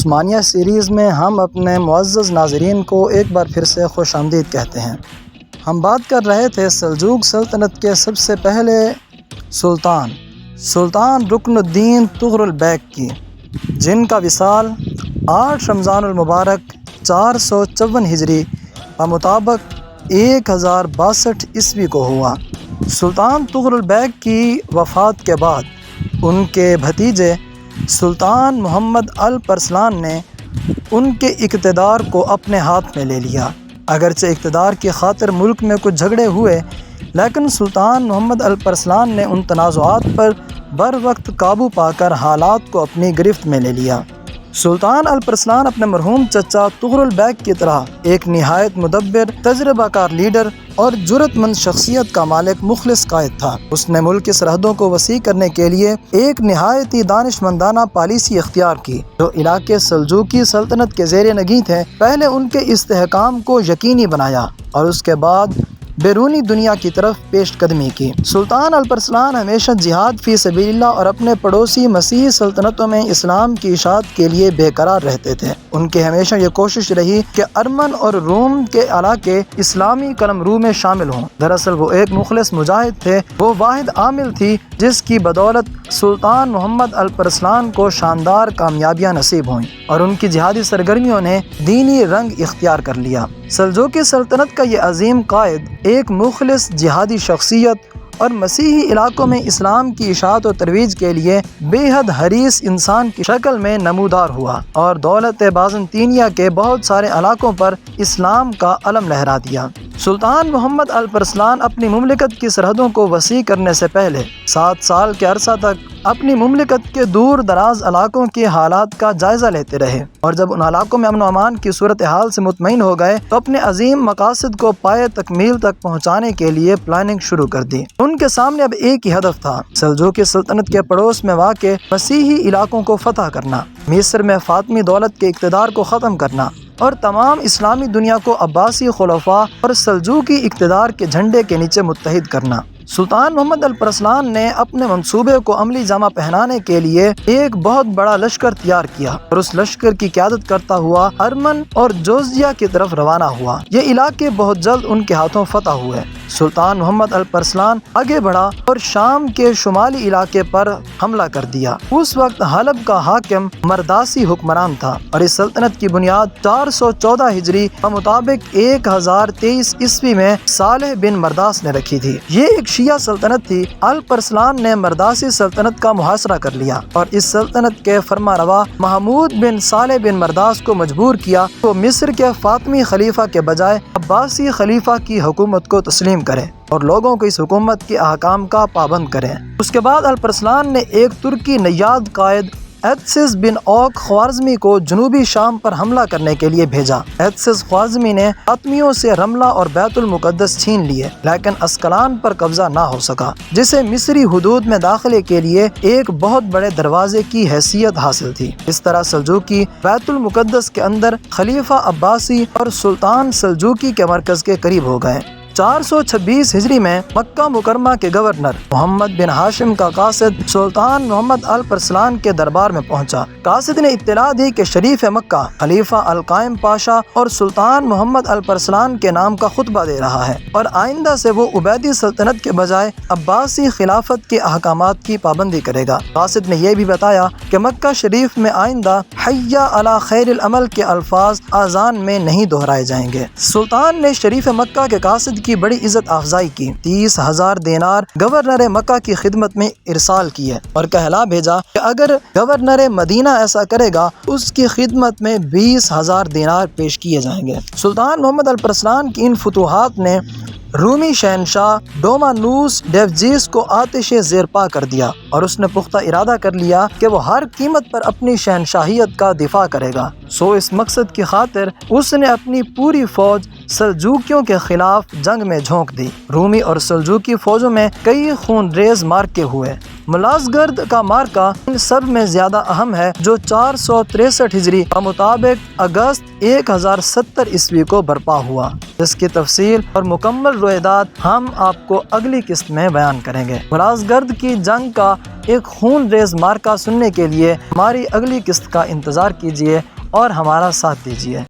عثمانیہ series میں ہم اپنے معزز ناظرین کو ایک بار پھر سے خوش آمدید کہتے ہیں۔ ہم بات کر رہے تھے سلجوق سلطنت کے سب سے پہلے سلطان رکن الدین طغرل بیگ کی، جن کا وصال 8 رمضان المبارک 454 ہجری بمطابق 1062 عیسوی کو ہوا۔ سلطان طغرل بیگ کی وفات کے بعد ان کے بھتیجے سلطان محمد الپرسلان نے ان کے اقتدار کو اپنے ہاتھ میں لے لیا۔ اگرچہ اقتدار کی خاطر ملک میں کچھ جھگڑے ہوئے، لیکن سلطان محمد الپرسلان نے ان تنازعات پر بروقت قابو پا کر حالات کو اپنی گرفت میں لے لیا۔ سلطان الپرسلان اپنے مرحوم چچا طغرل بیگ کی طرح ایک نہایت مدبر، تجربہ کار لیڈر اور جرأت مند شخصیت کا مالک، مخلص قائد تھا۔ اس نے ملک کی سرحدوں کو وسیع کرنے کے لیے ایک نہایت ہی دانش مندانہ پالیسی اختیار کی۔ جو علاقے سلجوقی سلطنت کے زیر نگیں تھے، پہلے ان کے استحکام کو یقینی بنایا اور اس کے بعد بیرونی دنیا کی طرف پیش قدمی کی۔ سلطان الپرسلان ہمیشہ جہاد فی سبیل اللہ اور اپنے پڑوسی مسیحی سلطنتوں میں اسلام کی اشاعت کے لیے بے قرار رہتے تھے۔ ان کی ہمیشہ یہ کوشش رہی کہ ارمن اور روم کے علاقے اسلامی قلمرو میں شامل ہوں۔ دراصل وہ ایک مخلص مجاہد تھے، وہ واحد عامل تھی جس کی بدولت سلطان محمد الپرسلان کو شاندار کامیابیاں نصیب ہوئیں اور ان کی جہادی سرگرمیوں نے دینی رنگ اختیار کر لیا۔ سلجوقی سلطنت کا یہ عظیم قائد ایک مخلص جہادی شخصیت اور مسیحی علاقوں میں اسلام کی اشاعت و ترویج کے لیے بے حد حریص انسان کی شکل میں نمودار ہوا اور دولت بازنطینیہ کے بہت سارے علاقوں پر اسلام کا علم لہرا دیا۔ سلطان محمد الپرسلان اپنی مملکت کی سرحدوں کو وسیع کرنے سے پہلے 7 سال کے عرصہ تک اپنی مملکت کے دور دراز علاقوں کے حالات کا جائزہ لیتے رہے، اور جب ان علاقوں میں امن و امان کی صورتحال سے مطمئن ہو گئے تو اپنے عظیم مقاصد کو پائے تکمیل تک پہنچانے کے لیے پلاننگ شروع کر دی۔ ان کے سامنے اب ایک ہی ہدف تھا، سلجوقی سلطنت کے پڑوس میں واقع مسیحی علاقوں کو فتح کرنا، مصر میں فاطمی دولت کے اقتدار کو ختم کرنا اور تمام اسلامی دنیا کو عباسی خلفاء اور سلجوقی اقتدار کے جھنڈے کے نیچے متحد کرنا۔ سلطان محمد الپرسلان نے اپنے منصوبے کو عملی جامہ پہنانے کے لیے ایک بہت بڑا لشکر تیار کیا اور اس لشکر کی قیادت کرتا ہوا ارمن اور جوزجیہ کی طرف روانہ ہوا۔ یہ علاقے بہت جلد ان کے ہاتھوں فتح ہوئے۔ سلطان محمد الپرسلان آگے بڑھا اور شام کے شمالی علاقے پر حملہ کر دیا۔ اس وقت حلب کا حاکم مرداسی حکمران تھا اور اس سلطنت کی بنیاد 414 ہجری بمطابق 1023 عیسوی میں صالح بن مرداس نے رکھی تھی۔ یہ ایک شیعہ سلطنت تھی۔ الپرسلان نے مرداسی سلطنت کا محاصرہ کر لیا اور اس سلطنت کے فرما روا محمود بن صالح بن مرداس کو مجبور کیا وہ مصر کے فاطمی خلیفہ کے بجائے عباسی خلیفہ کی حکومت کو تسلیم کریں اور لوگوں کو اس حکومت کے احکام کا پابند کریں۔ اس کے بعد الپرسلان نے ایک ترکی نیاد قائد ایتسس بن اوک خوارزمی کو جنوبی شام پر حملہ کرنے کے لیے بھیجا۔ ایتسس خوارزمی نے فاطمیوں سے رملہ اور بیت المقدس چھین لیے، لیکن اسکلان پر قبضہ نہ ہو سکا، جسے مصری حدود میں داخلے کے لیے ایک بہت بڑے دروازے کی حیثیت حاصل تھی۔ اس طرح سلجوقی بیت المقدس کے اندر خلیفہ عباسی اور سلطان سلجوقی کے مرکز کے قریب ہو گئے۔ 426 ہجری میں مکہ مکرمہ کے گورنر محمد بن ہاشم کا قاصد سلطان محمد الپرسلان کے دربار میں پہنچا۔ قاصد نے اطلاع دی کہ شریف مکہ خلیفہ القائم پاشا اور سلطان محمد الپرسلان کے نام کا خطبہ دے رہا ہے اور آئندہ سے وہ عبیدی سلطنت کے بجائے عباسی خلافت کے احکامات کی پابندی کرے گا۔ قاصد نے یہ بھی بتایا کہ مکہ شریف میں آئندہ حی علی خیر العمل کے الفاظ اذان میں نہیں دہرائے جائیں گے۔ سلطان نے شریف مکہ کے قاصد کی بڑی عزت افزائی کی، 30,000 دینار گورنر مکہ کی خدمت میں ارسال کیے اور کہلا بھیجا کہ اگر گورنر مدینہ ایسا کرے گا اس کی خدمت میں 20,000 دینار پیش کیے جائیں گے۔ سلطان محمد الپرسلان کی ان فتوحات نے رومی شہنشاہ ڈومانوس ڈیوجیس کو آتش زیر پا کر دیا اور اس نے پختہ ارادہ کر لیا کہ وہ ہر قیمت پر اپنی شہنشاہیت کا دفاع کرے گا۔ اس مقصد کی خاطر اس نے اپنی پوری فوج سلجوکیوں کے خلاف جنگ میں جھونک دی۔ رومی اور سلجوکی فوجوں میں کئی خون ریز مارکے ہوئے ملازگرد کا مارکہ ان سب میں زیادہ اہم ہے جو 463 ہجری کے مطابق اگست 1070 عیسوی کو برپا ہوا، جس کی تفصیل اور مکمل روایات ہم آپ کو اگلی قسط میں بیان کریں گے۔ ملازگرد کی جنگ کا ایک خون ریز مارکہ سننے کے لیے ہماری اگلی قسط کا انتظار کیجیے اور ہمارا ساتھ دیجیے۔